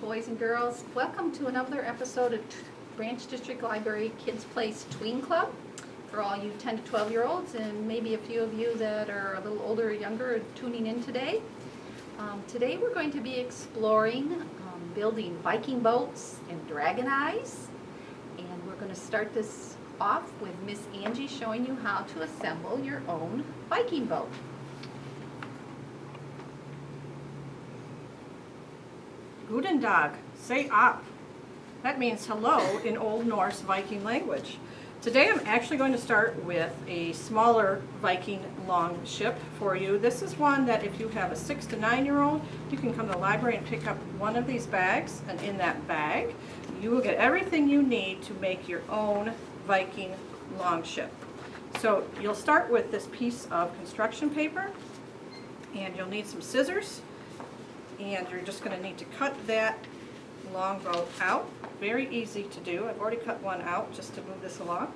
boys and girls. Welcome to another episode of Branch District Library Kids Place Tween Club. For all you 10 to 12-year-olds and maybe a few of you that are a little older or younger tuning in today. Today we're going to be exploring building Viking boats and dragon eyes. And we're going to start this off with Miss Angie showing you how to assemble your own Viking boat. Guten Tag, say up. That means hello in Old Norse Viking language. Today I'm actually going to start with a smaller Viking long ship for you. This is one that if you have a 6 to 9-year-old, you can come to the library and pick up one of these bags, and in that bag you will get everything you need to make your own Viking long ship. So you'll start with this piece of construction paper, and you'll need some scissors. And you're just going to need to cut that long boat out. Very easy to do. I've already cut one out just to move this along.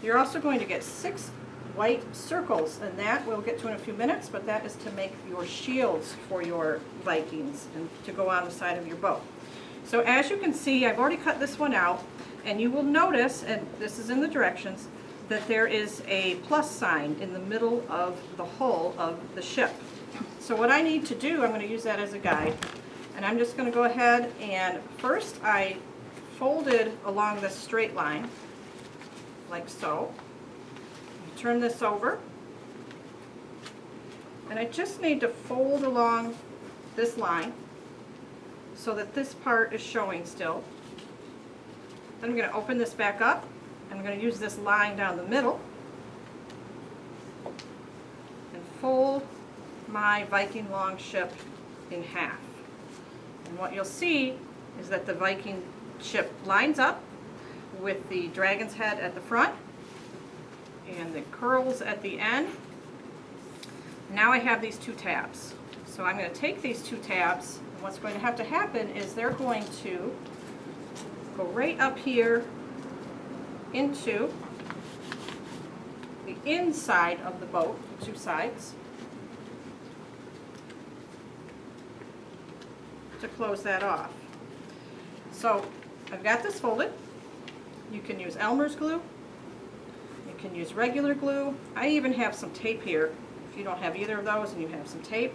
You're also going to get 6 white circles, and that we'll get to in a few minutes, but that is to make your shields for your Vikings and to go on the side of your boat. So as you can see, I've already cut this one out, and you will notice, and this is in the directions, that there is a plus sign in the middle of the hull of the ship. So what I need to do, I'm going to use that as a guide, and I'm just going to go ahead and first I folded along this straight line, like so. Turn this over, and I just need to fold along this line so that this part is showing still. Then I'm going to open this back up. I'm going to use this line down the middle and fold my Viking long ship in half. And what you'll see is that the Viking ship lines up with the dragon's head at the front and the curls at the end. Now I have these 2 tabs. So I'm going to take these 2 tabs, and what's going to have to happen is they're going to go right up here into the inside of the boat, 2 sides, to close that off. So I've got this folded. You can use Elmer's glue. You can use regular glue. I even have some tape here if you don't have either of those and you have some tape.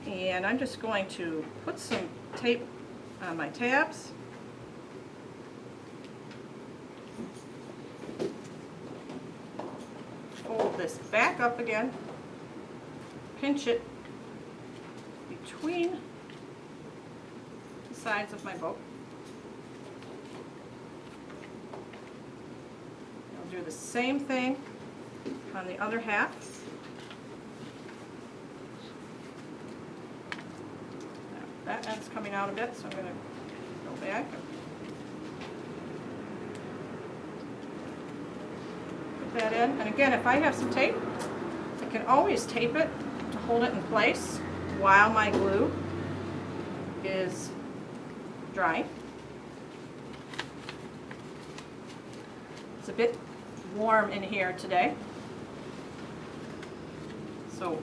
And I'm just going to put some tape on my tabs. Fold this back up again. Pinch it between the sides of my boat. I'll do the same thing on the other half. Now, that end's coming out a bit, so I'm going to go back. Put that in. And again, if I have some tape, I can always tape it to hold it in place while my glue is drying. It's a bit warm in here today, so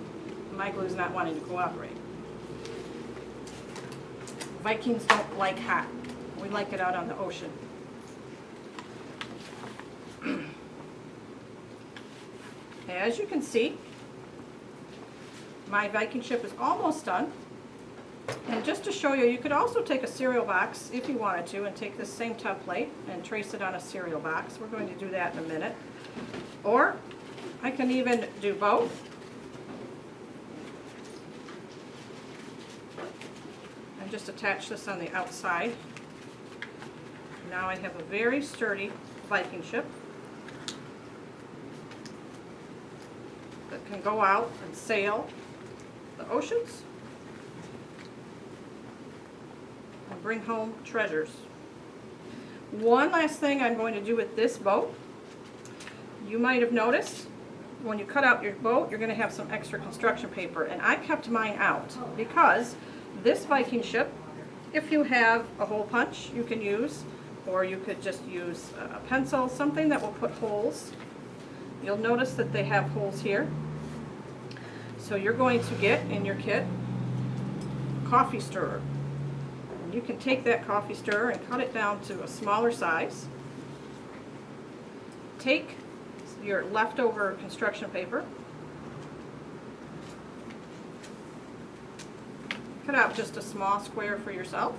my glue is not wanting to cooperate. Vikings don't like hot. We like it out on the ocean. As you can see, my Viking ship is almost done. And just to show you, you could also take a cereal box if you wanted to and take this same template and trace it on a cereal box. We're going to do that in a minute. Or I can even do both. And just attach this on the outside. Now I have a very sturdy Viking ship that can go out and sail the oceans and bring home treasures. One last thing I'm going to do with this boat, you might have noticed when you cut out your boat you're going to have some extra construction paper, and I kept mine out because this Viking ship, if you have a hole punch you can use, or you could just use a pencil, something that will put holes. You'll notice that they have holes here. So you're going to get in your kit coffee stirrer. And you can take that coffee stirrer and cut it down to a smaller size. Take your leftover construction paper, cut out just a small square for yourself.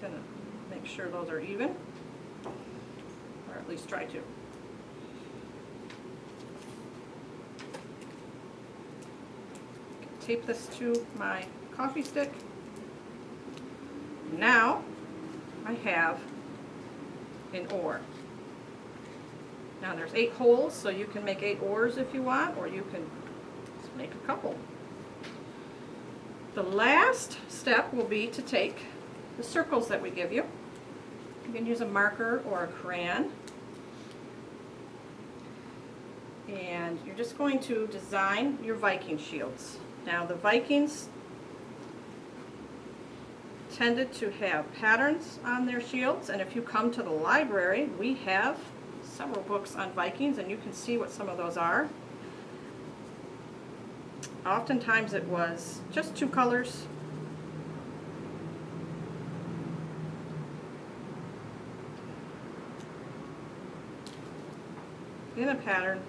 Gonna make sure those are even, or at least try to. Tape this to my coffee stick. Now I have an oar. Now there's 8 holes, so you can make 8 oars if you want, or you can just make a couple. The last step will be to take the circles that we give you. You can use a marker or a crayon. And you're just going to design your Viking shields. Now the Vikings tended to have patterns on their shields, and if you come to the library, we have several books on Vikings, and you can see what some of those are. Oftentimes it was just 2 colors. In a pattern.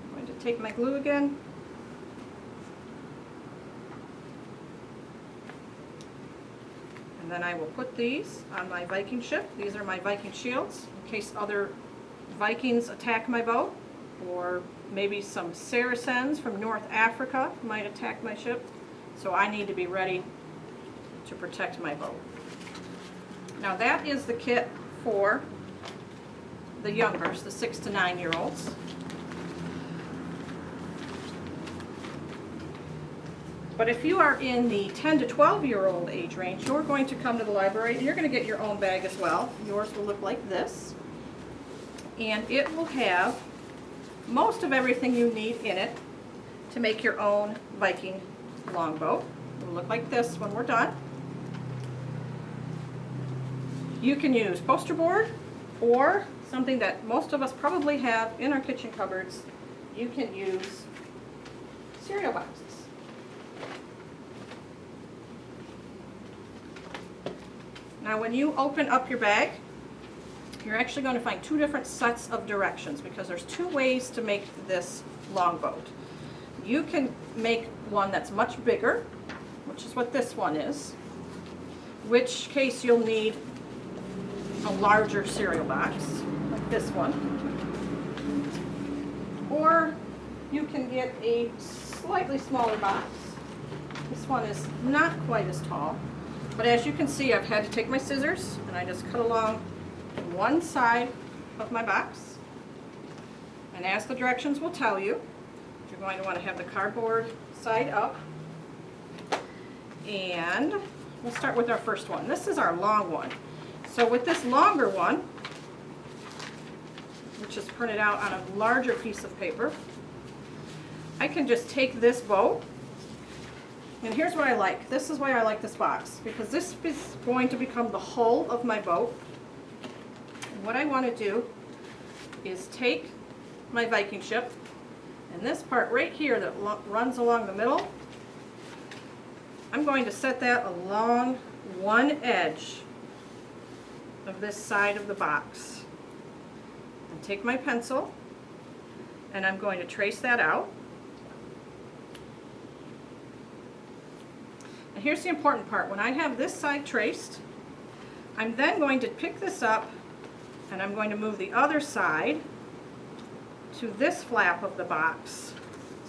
I'm going to take my glue again. And then I will put these on my Viking ship. These are my Viking shields in case other Vikings attack my boat, or maybe some Saracens from North Africa might attack my ship. So I need to be ready to protect my boat. Now that is the kit for the youngers, the 6 to 9 year olds. But if you are in the 10 to 12 year old age range, you're going to come to the library and you're going to get your own bag as well. Yours will look like this. And it will have most of everything you need in it to make your own Viking longboat. It will look like this when we're done. You can use poster board or something that most of us probably have in our kitchen cupboards. You can use cereal boxes. Now when you open up your bag, you're actually going to find 2 different sets of directions because there's 2 ways to make this longboat. You can make one that's much bigger, which is what this one is, which case you'll need a larger cereal box, like this one. Or you can get a slightly smaller box. This one is not quite as tall, but as you can see, I've had to take my scissors and I just cut along one side of my box. And as the directions will tell you, you're going to want to have the cardboard side up. And we'll start with our first one. This is our long one. So with this longer one, which is printed out on a larger piece of paper, I can just take this boat, and here's what I like. This is why I like this box, because this is going to become the hull of my boat. And what I want to do is take my Viking ship, and this part right here that runs along the middle, I'm going to set that along one edge of this side of the box. And take my pencil, and I'm going to trace that out. And here's the important part. When I have this side traced, I'm then going to pick this up, and I'm going to move the other side to this flap of the box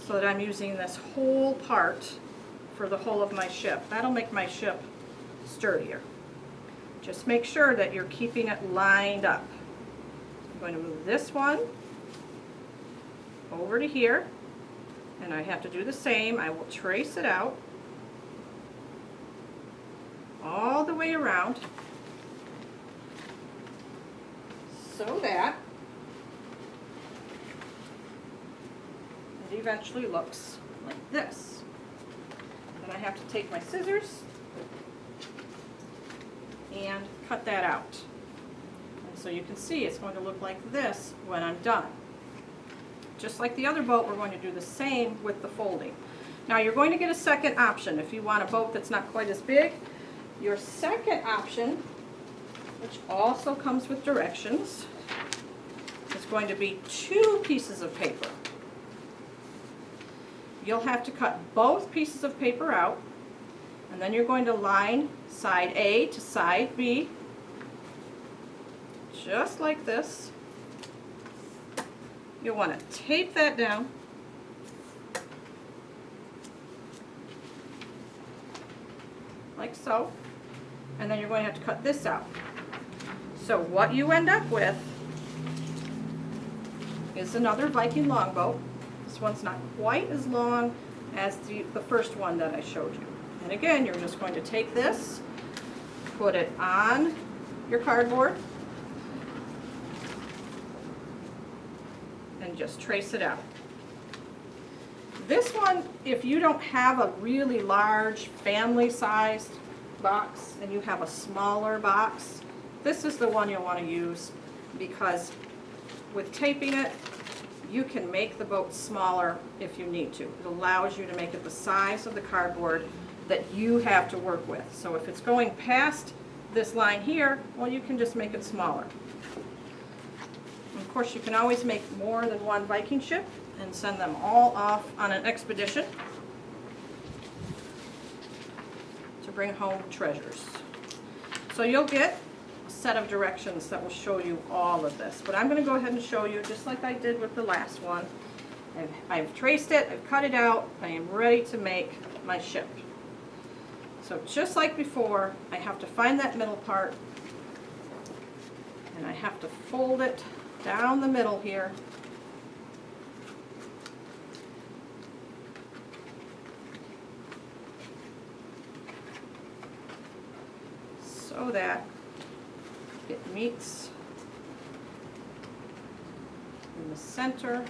so that I'm using this whole part for the whole of my ship. That'll make my ship sturdier. Just make sure that you're keeping it lined up. I'm going to move this one over to here, and I have to do the same. I will trace it out all the way around so that it eventually looks like this. Then I have to take my scissors and cut that out. And so you can see it's going to look like this when I'm done. Just like the other boat, we're going to do the same with the folding. Now you're going to get a second option if you want a boat that's not quite as big. Your second option, which also comes with directions, is going to be 2 pieces of paper. You'll have to cut both pieces of paper out, and then you're going to line side A to side B, just like this. You'll want to tape that down. Like so. And then you're going to have to cut this out. So what you end up with is another Viking longboat. This one's not quite as long as the first one that I showed you. And again, you're just going to take this, put it on your cardboard, and just trace it out. This one, if you don't have a really large family-sized box and you have a smaller box, this is the one you'll want to use, because with taping it, you can make the boat smaller if you need to. It allows you to make it the size of the cardboard that you have to work with. So if it's going past this line here, well, you can just make it smaller. And of course, you can always make more than one Viking ship and send them all off on an expedition to bring home treasures. So you'll get a set of directions that will show you all of this. But I'm going to go ahead and show you just like I did with the last one. I've traced it, I've cut it out, I am ready to make my ship. So just like before, I have to find that middle part, and I have to fold it down the middle here. So that it meets in the center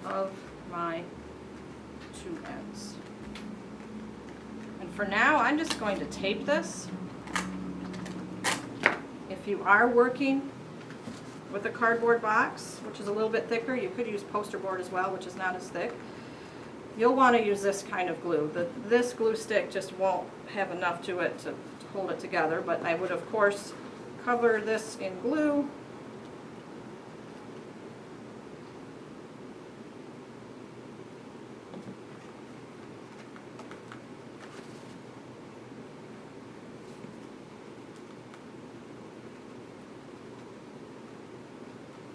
of my 2 ends. And for now, I'm just going to tape this. If you are working with a cardboard box, which is a little bit thicker, you could use poster board as well, which is not as thick. You'll want to use this kind of glue. This glue stick just won't have enough to it to hold it together, but I would, of course, cover this in glue.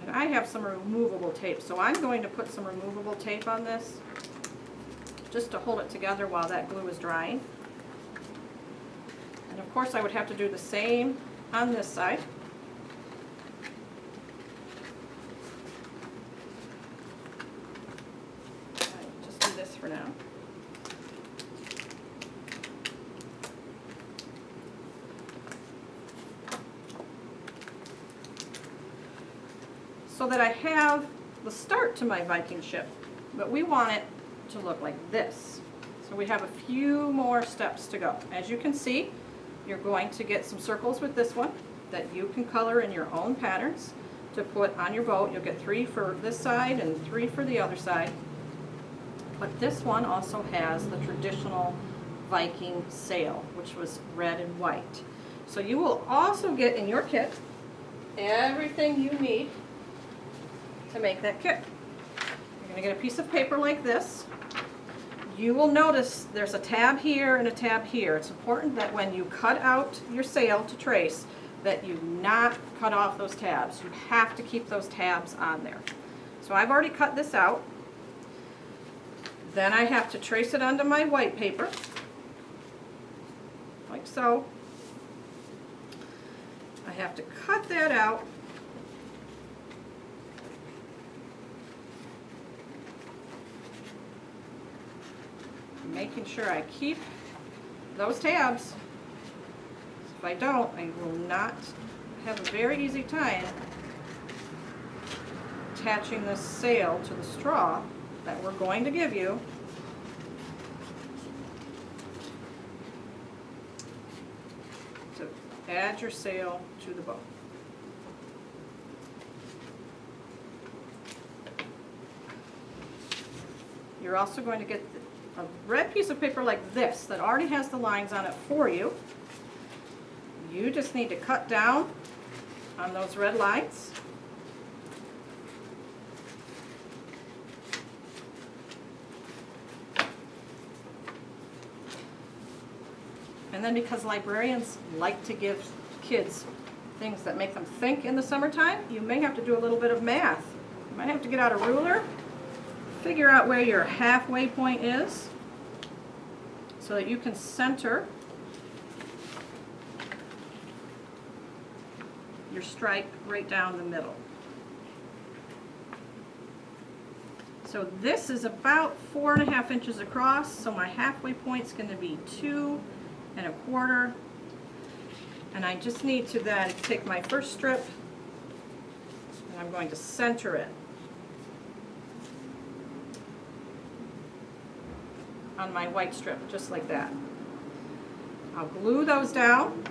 And I have some removable tape, so I'm going to put some removable tape on this just to hold it together while that glue is drying. And of course I would have to do the same on this side. I'll just do this for now. So that I have the start to my Viking ship, but we want it to look like this. So we have a few more steps to go. As you can see, you're going to get some circles with this one that you can color in your own patterns to put on your boat. You'll get 3 for this side and 3 for the other side. But this one also has the traditional Viking sail, which was red and white. So you will also get in your kit everything you need to make that kit. You're going to get a piece of paper like this. You will notice there's a tab here and a tab here. It's important that when you cut out your sail to trace, that you not cut off those tabs. You have to keep those tabs on there. So I've already cut this out. Then I have to trace it onto my white paper, like so. I have to cut that out. Making sure I keep those tabs. If I don't, I will not have a very easy time attaching this sail to the straw that we're going to give you. to add your sail to the boat. You're also going to get a red piece of paper like this that already has the lines on it for you. You just need to cut down on those red lines. And then because librarians like to give kids things that make them think in the summertime, you may have to do a little bit of math. You might have to get out a ruler, figure out where your halfway point is so that you can center your stripe right down the middle. So this is about 4.5 inches across, so my halfway point is going to be 2 1/4. And I just need to then take my first strip and I'm going to center it on my white strip, just like that. I'll glue those down.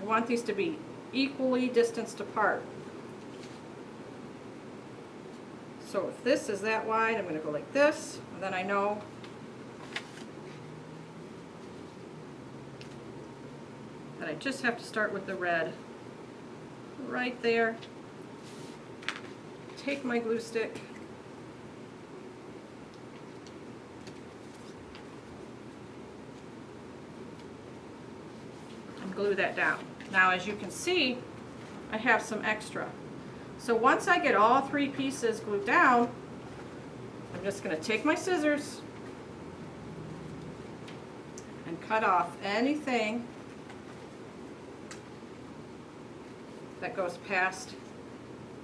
We want these to be equally distanced apart. So if this is that wide, I'm going to go like this, and then I know that I just have to start with the red right there. Take my glue stick, and glue that down. Now, as you can see, I have some extra. So once I get all 3 pieces glued down, I'm just going to take my scissors and cut off anything that goes past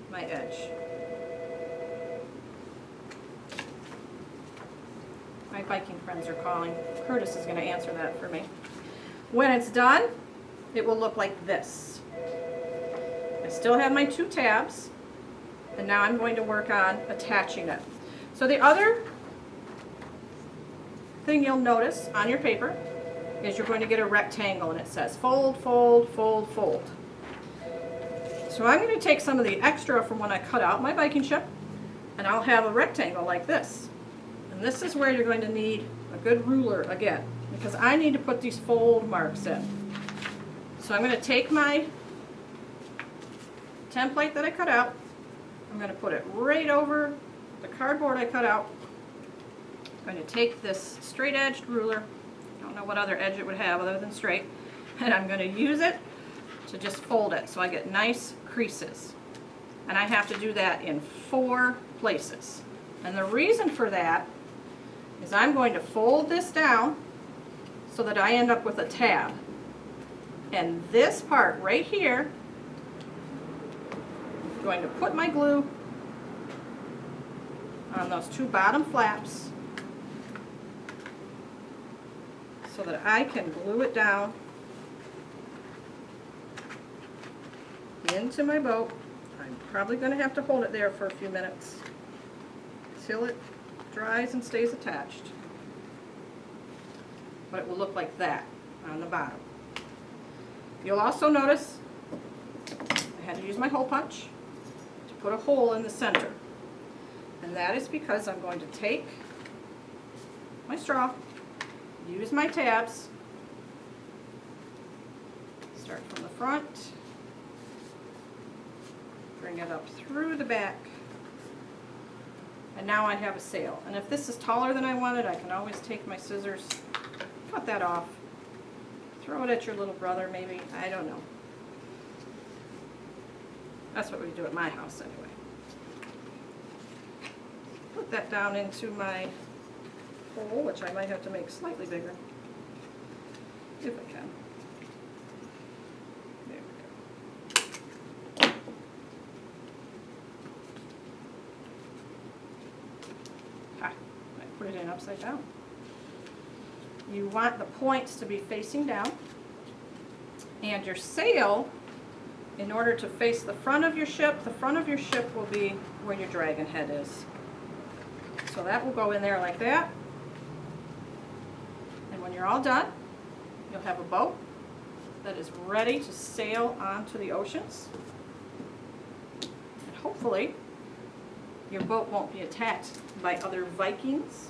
my edge. My Viking friends are calling. Curtis is going to answer that for me. When it's done, it will look like this. I still have my 2 tabs, and now I'm going to work on attaching it. So the other thing you'll notice on your paper is you're going to get a rectangle, and it says fold, fold, fold, fold. So I'm going to take some of the extra from when I cut out my Viking ship, and I'll have a rectangle like this. And this is where you're going to need a good ruler again, because I need to put these fold marks in. So I'm going to take my template that I cut out, I'm going to put it right over the cardboard I cut out. I'm going to take this straight-edged ruler, I don't know what other edge it would have other than straight, and I'm going to use it to just fold it so I get nice creases. And I have to do that in 4 places. And the reason for that is I'm going to fold this down so that I end up with a tab. And this part right here, I'm going to put my glue on those 2 bottom flaps so that I can glue it down into my boat. I'm probably going to have to hold it there for a few minutes till it dries and stays attached. But it will look like that on the bottom. You'll also notice I had to use my hole punch to put a hole in the center. And that is because I'm going to take my straw, use my tabs, start from the front, bring it up through the back, and now I have a sail. And if this is taller than I wanted, I can always take my scissors, cut that off, throw it at your little brother maybe, I don't know. That's what we do at my house anyway. Put that down into my hole, which I might have to make slightly bigger, if I can. There we go. I put it in upside down. You want the points to be facing down, and your sail, in order to face the front of your ship will be where your dragon head is. So that will go in there like that. And when you're all done, you'll have a boat that is ready to sail onto the oceans. And hopefully, your boat won't be attacked by other Vikings.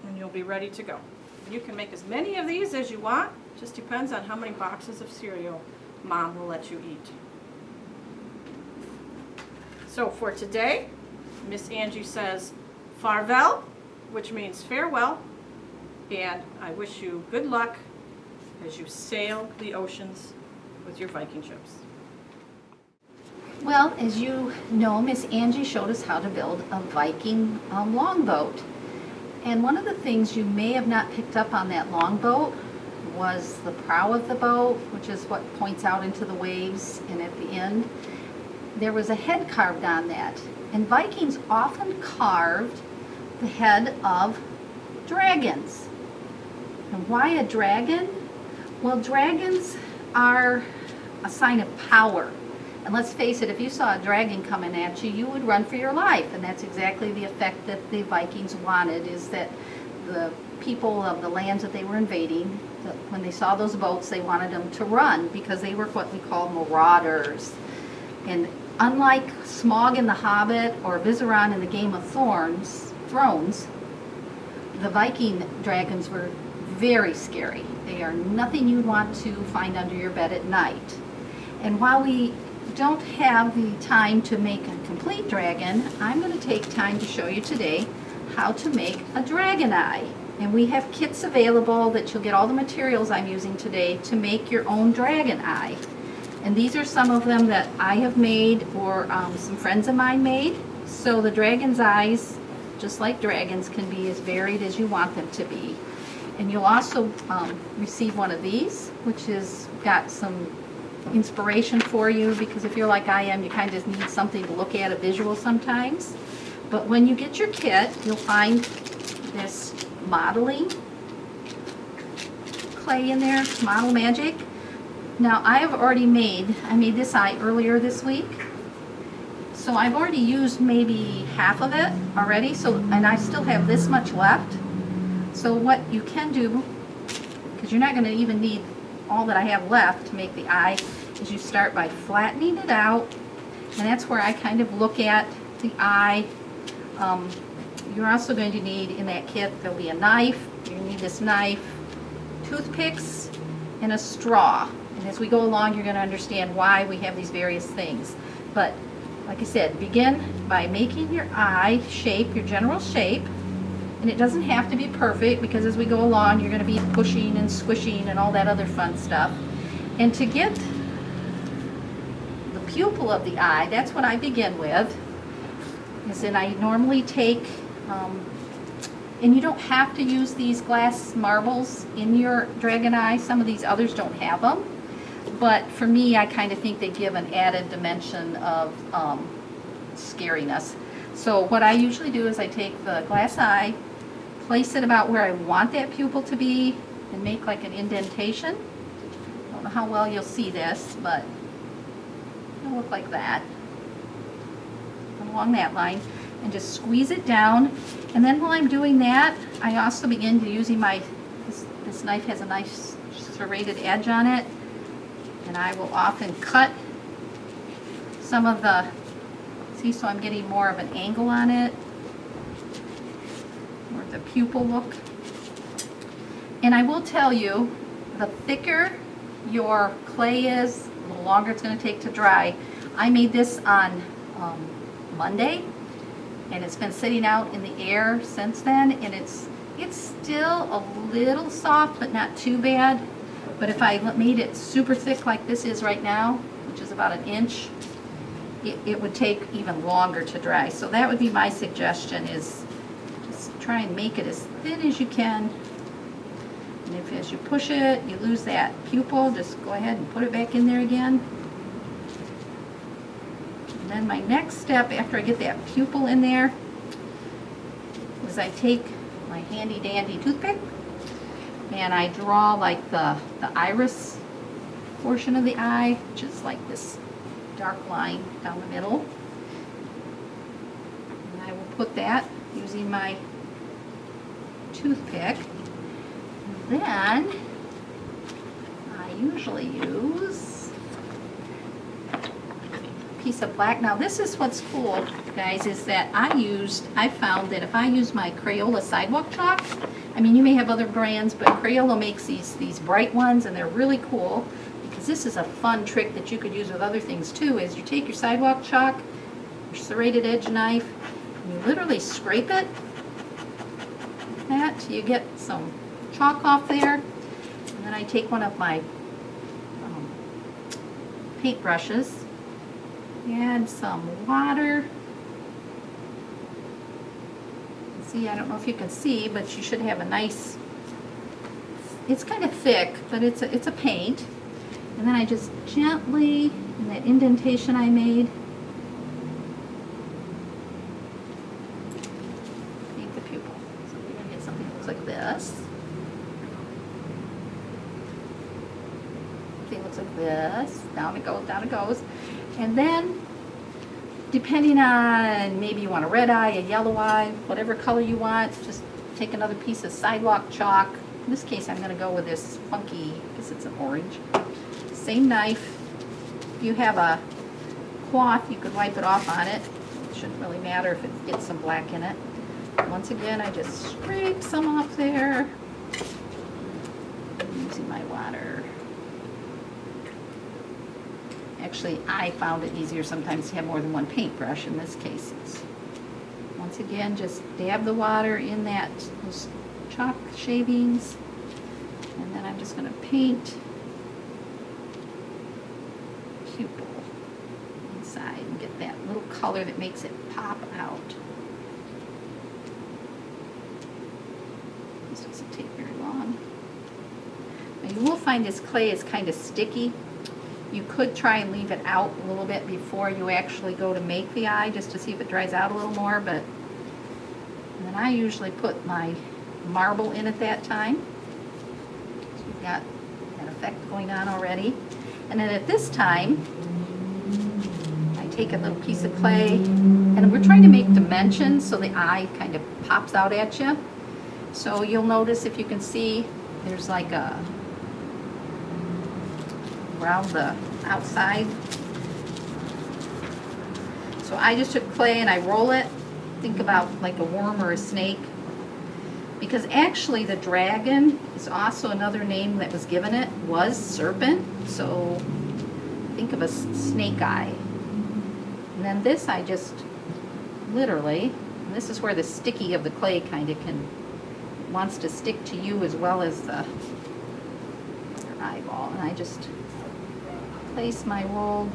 And you'll be ready to go. You can make as many of these as you want. Just depends on how many boxes of cereal Mom will let you eat. So for today, Miss Angie says farewell, which means farewell, and I wish you good luck as you sail the oceans with your Viking ships. Well, as you know, Miss Angie showed us how to build a Viking longboat. And one of the things you may have not picked up on that longboat was the prow of the boat, which is what points out into the waves, and at the end there was a head carved on that. And Vikings often carved the head of dragons. And why a dragon? Well, dragons are a sign of power. And let's face it, if you saw a dragon coming at you, you would run for your life. And that's exactly the effect that the Vikings wanted, is that the people of the lands that they were invading, when they saw those boats, they wanted them to run because they were what we call marauders. And unlike Smaug in The Hobbit or Viseron in the Game of Thrones, the Viking dragons were very scary. They are nothing you'd want to find under your bed at night. And while we don't have the time to make a complete dragon, I'm going to take time to show you today how to make a dragon eye. And we have kits available that you'll get all the materials I'm using today to make your own dragon eye. And these are some of them that I have made, or some friends of mine made. So the dragon's eyes, just like dragons, can be as varied as you want them to be. And you'll also receive one of these, which has got some inspiration for you, because if you're like I am, you kind of just need something to look at, a visual sometimes. But when you get your kit, you'll find this modeling clay in there, Model Magic. Now I made this eye earlier this week. So I've already used maybe half of it already, and I still have this much left. So what you can do, because you're not going to even need all that I have left to make the eye, is you start by flattening it out, and that's where I kind of look at the eye. You're also going to need in that kit, there'll be a knife. You need this knife, toothpicks, and a straw. And as we go along, you're going to understand why we have these various things. But like I said, begin by making your eye shape, your general shape. And it doesn't have to be perfect, because as we go along, you're going to be pushing and squishing and all that other fun stuff. And to get the pupil of the eye, that's what I begin with. Is then I normally take, and you don't have to use these glass marbles in your dragon eye. Some of these others don't have them. But for me, I kind of think they give an added dimension of scariness. So what I usually do is I take the glass eye, place it about where I want that pupil to be, and make like an indentation. I don't know how well you'll see this, but it'll look like that. Along that line, and just squeeze it down. And then while I'm doing that, I also begin to using this knife has a nice serrated edge on it, and I will often cut some of the, see, so I'm getting more of an angle on it, or the pupil look. And I will tell you, the thicker your clay is, the longer it's going to take to dry. I made this on Monday, and it's been sitting out in the air since then, and it's still a little soft, but not too bad. But if I made it super thick like this is right now, which is about 1 inch, it would take even longer to dry. So that would be my suggestion, is just try and make it as thin as you can. And if as you push it, you lose that pupil, just go ahead and put it back in there again. And then my next step, after I get that pupil in there, is I take my handy dandy toothpick and I draw like the iris portion of the eye, which is like this dark line down the middle. And I will put that using my toothpick. Then I usually use a piece of black. Now this is what's cool, guys, is that I found that if I use my Crayola sidewalk chalk, I mean, you may have other brands, but Crayola makes these bright ones, and they're really cool, because this is a fun trick that you could use with other things too, is you take your sidewalk chalk, your serrated edge knife, and you literally scrape it like that. You get some chalk off there, and then I take one of my paint brushes, add some water. See, I don't know if you can see, but you should have a nice, it's kind of thick, but it's a paint. And then I just gently, in that indentation I made, paint the pupil. So we're going to get something that looks like this. Something looks like this. Down it goes, down it goes. And then, depending on, maybe you want a red eye, a yellow eye, whatever color you want, just take another piece of sidewalk chalk. In this case, I'm going to go with this funky, I guess it's an orange. Same knife. If you have a cloth, you could wipe it off on it. It shouldn't really matter if it gets some black in it. Once again, I just scrape some off there. I'm using my water. Actually, I found it easier sometimes to have more than one paintbrush. In this case, it's, once again, just dab the water in those chalk shavings, and then I'm just going to paint pupil inside and get that little color that makes it pop out. This doesn't take very long. Now you will find this clay is kind of sticky. You could try and leave it out a little bit before you actually go to make the eye, just to see if it dries out a little more, but then I usually put my marble in at that time. So you've got that effect going on already. And then at this time, I take a little piece of clay, and we're trying to make dimensions so the eye kind of pops out at you. So you'll notice, if you can see, there's like a around the outside. So I just took clay and I roll it. Think about like a worm or a snake. Because actually the dragon is also another name that was given it, was serpent. So think of a snake eye. And then this I just literally, and this is where the sticky of the clay kind of wants to stick to you as well as the eyeball. And I just place my rolled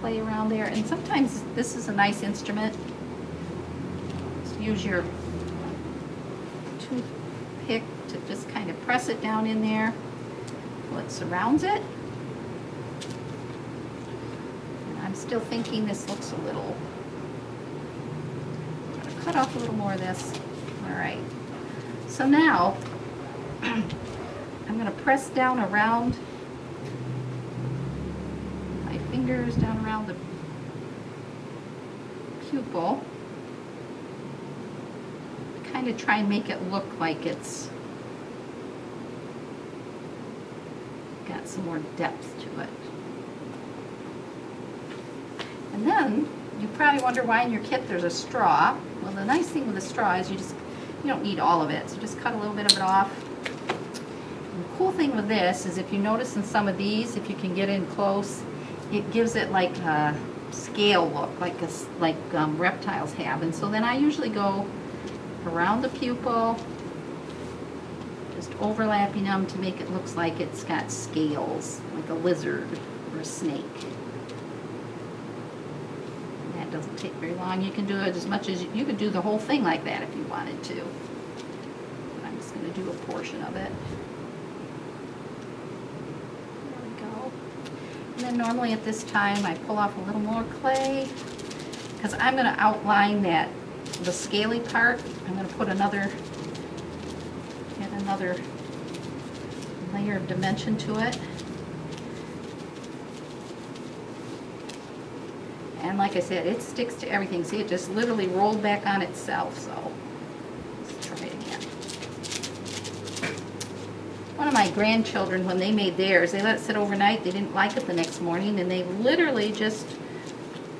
clay around there, and sometimes this is a nice instrument. Just use your toothpick to just kind of press it down in there till it surrounds it. And I'm still thinking this looks a little, I'm going to cut off a little more of this. All right, so now I'm going to press down around fingers down around the pupil, kind of try and make it look like it's got some more depth to it. And then you probably wonder why in your kit there's a straw. Well, the nice thing with the straw is you don't need all of it, so just cut a little bit of it off. And the cool thing with this is, if you notice in some of these, if you can get in close, it gives it like a scale look, like reptiles have. And so then I usually go around the pupil, just overlapping them to make it look like it's got scales, like a lizard or a snake. And that doesn't take very long. You can do it as much as you could do the whole thing like that if you wanted to. But I'm just going to do a portion of it. And then normally at this time I pull off a little more clay, because I'm going to outline the scaly part. I'm going to put another layer of dimension to it. And And like I said, it sticks to everything. See, it just literally rolled back on itself, so let's try it again. One of my grandchildren, when they made theirs, they let it sit overnight. They didn't like it the next morning, and they literally just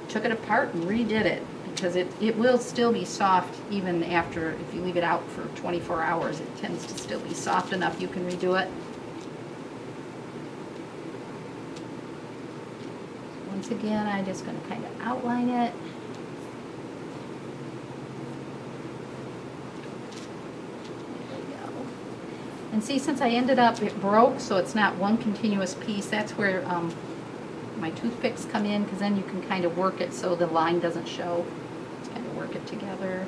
took it apart and redid it, because it will still be soft even after, if you leave it out for 24 hours, it tends to still be soft enough you can redo it. Once again, I'm just going to kind of outline it. There we go. And see, since I ended up, it broke, so it's not one continuous piece. That's where my toothpicks come in, because then you can kind of work it so the line doesn't show. Just kind of work it together,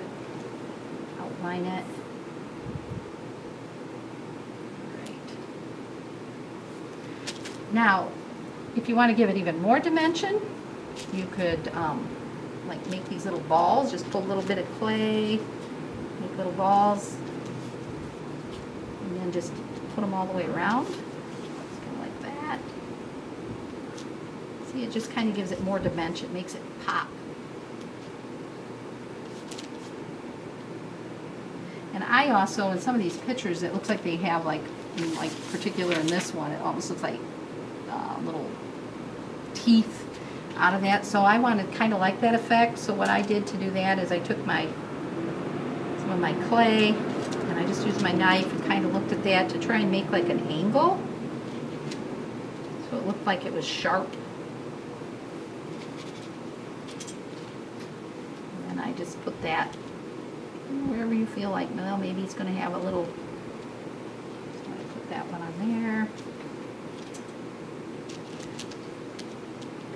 outline it. Right. Now, if you want to give it even more dimension, you could like make these little balls. Just pull a little bit of clay, make little balls, and then just put them all the way around. Just kind of like that. See, it just kind of gives it more dimension, makes it pop. And I also, in some of these pictures, it looks like they have like particular in this one, it almost looks like little teeth out of that. So I wanted kind of like that effect. So what I did to do that is I took some of my clay and I just used my knife and kind of looked at that to try and make like an angle. So it looked like it was sharp. And then I just put that wherever you feel like, well, maybe it's going to have a little, so I put that one on there.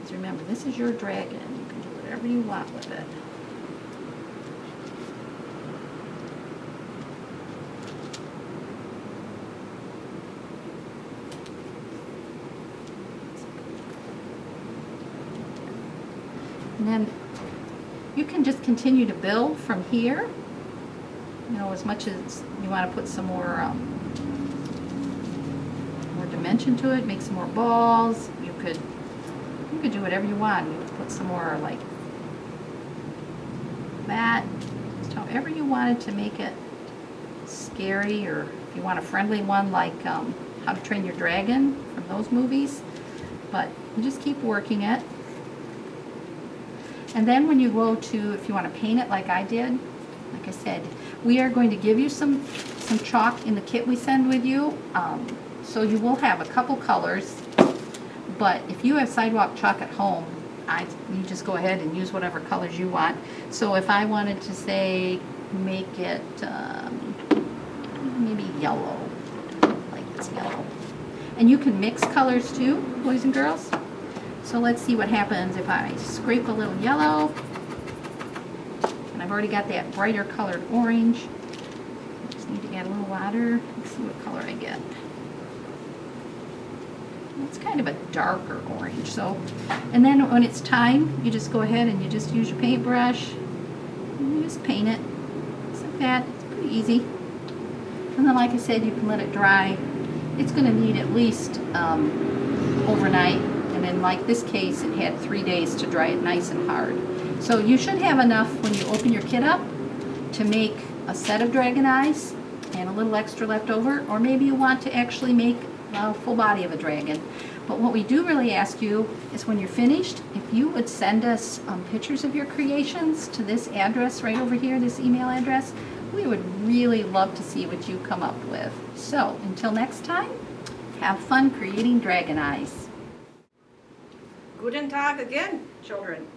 Remember, this is your dragon. You can do whatever you want with it. And then you can just continue to build from here. You know, as much as you want to put some more dimension to it, make some more balls. You could do whatever you want. You could put some more like that. Just however you wanted to make it scary, or if you want a friendly one like How to Train Your Dragon from those movies. But you just keep working it. And then when you go to, if you want to paint it like I did, like I said, we are going to give you some chalk in the kit we send with you. So you will have a couple colors. But if you have sidewalk chalk at home, you just go ahead and use whatever colors you want. So if I wanted to say, make it maybe yellow, like this yellow. And you can mix colors too, boys and girls. So let's see what happens if I scrape a little yellow. And I've already got that brighter colored orange. I just need to add a little water. Let's see what color I get. It's kind of a darker orange. So, and then when it's time, you just go ahead and you just use your paintbrush and you just paint it. Just like that. It's pretty easy. And then, like I said, you can let it dry. It's going to need at least overnight. And in like this case, it had 3 days to dry it nice and hard. So you should have enough when you open your kit up to make a set of dragon eyes and a little extra left over. Or maybe you want to actually make a full body of a dragon. But what we do really ask you is when you're finished, if you would send us pictures of your creations to this address right over here, this email address, we would really love to see what you come up with. So until next time, have fun creating dragon eyes. Guten Tag again, children.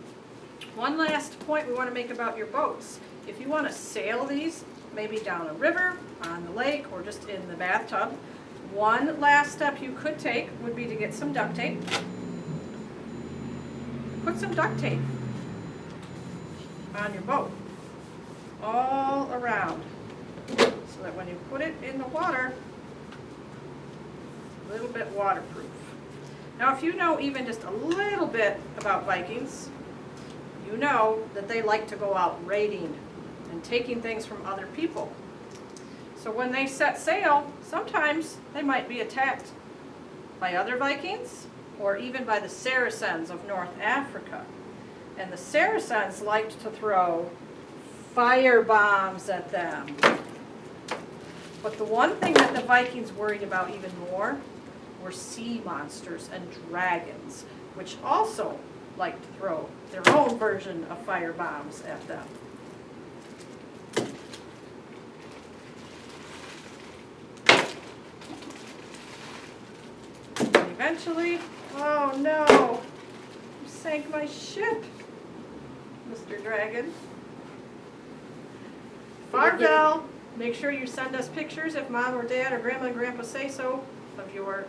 One last point we want to make about your boats. If you want to sail these, maybe down a river, on the lake, or just in the bathtub, one last step you could take would be to get some duct tape. Put some duct tape on your boat, all around, so that when you put it in the water, it's a little bit waterproof. Now, if you know even just a little bit about Vikings, you know that they like to go out raiding and taking things from other people. So when they set sail, sometimes they might be attacked by other Vikings or even by the Saracens of North Africa. And the Saracens liked to throw fire bombs at them. But the one thing that the Vikings worried about even more were sea monsters and dragons, which also liked to throw their own version of fire bombs at them. And eventually, oh no, you sank my ship, Mr. Dragon. Farvel, make sure you send us pictures if Mom or Dad or Grandma and Grandpa say so of your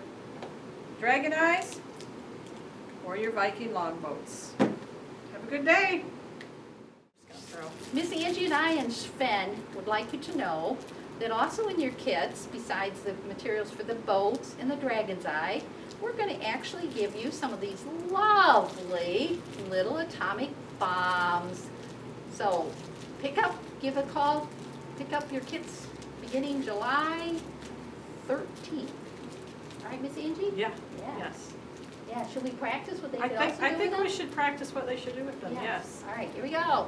dragon eyes or your Viking longboats. Have a good day. Just gonna throw. Miss Angie and I and Sven would like you to know that also in your kits, besides the materials for the boats and the dragon's eye, we're going to actually give you some of these lovely little atomic bombs. So give a call, pick up your kits beginning July 13th. All right, Miss Angie? Yeah. Yeah. Yes. Yeah, should we practice what they I could also do think with them? we should practice what they should do with them, yes. All right, here we go.